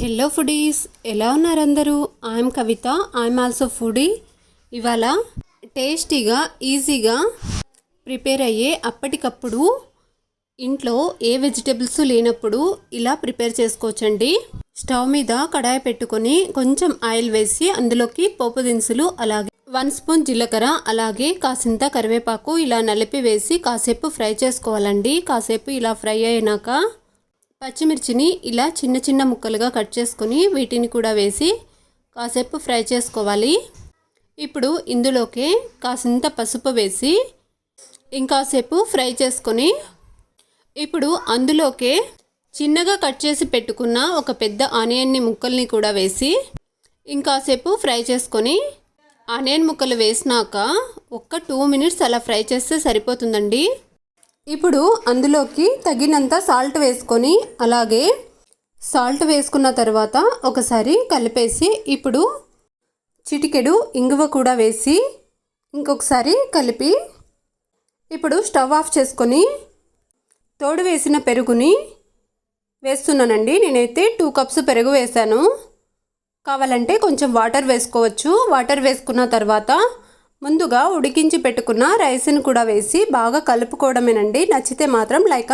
Hello foodies, ఎలా ఉన్నారు అందరూ? I'm Kavitha, I'm also foodie. ఇవాళ టేస్టీగా ఈజీగా ప్రిపేర్ అయ్యే అప్పటికప్పుడు ఇంట్లో ఏ వెజిటేబుల్స్ లేనప్పుడు ఇలా ప్రిపేర్ చేసుకోవచ్చండి. స్టవ్ మీద కడాయి పెట్టుకొని కొంచెం ఆయిల్ వేసి అందులోకి పోపు దినుసులు, అలాగే 1 స్పూన్ జీలకర్ర, అలాగే కాసింత కరివేపాకు ఇలా నలిపి వేసి కాసేపు ఫ్రై చేసుకోవాలండి. కాసేపు ఇలా ఫ్రై అయినాక పచ్చిమిర్చిని ఇలా చిన్న చిన్న ముక్కలుగా కట్ చేసుకొని వీటిని కూడా వేసి కాసేపు ఫ్రై చేసుకోవాలి. ఇప్పుడు ఇందులోకి కాసింత పసుపు వేసి ఇంకాసేపు ఫ్రై చేసుకొని ఇప్పుడు అందులోకే చిన్నగా కట్ చేసి పెట్టుకున్న ఒక పెద్ద ఆనియన్ని ముక్కల్ని కూడా వేసి ఇంకాసేపు ఫ్రై చేసుకొని ఆనియన్ ముక్కలు వేసినాక ఒక్క 2 మినిట్స్ అలా ఫ్రై చేస్తే సరిపోతుందండి. ఇప్పుడు అందులోకి తగినంత సాల్ట్ వేసుకొని అలాగే సాల్ట్ వేసుకున్న తర్వాత ఒకసారి కలిపేసి ఇప్పుడు చిటికెడు ఇంగువ కూడా వేసి ఇంకొకసారి కలిపి ఇప్పుడు స్టవ్ ఆఫ్ చేసుకొని తోడు వేసిన పెరుగుని వేస్తున్నానండి. నేనైతే 2 కప్స్ పెరుగు వేసాను. కావాలంటే కొంచెం వాటర్ వేసుకోవచ్చు. వాటర్ వేసుకున్న తర్వాత ముందుగా ఉడికించి పెట్టుకున్న రైస్ని కూడా వేసి బాగా కలుపుకోవడమేనండి. నచ్చితే మాత్రం లైక్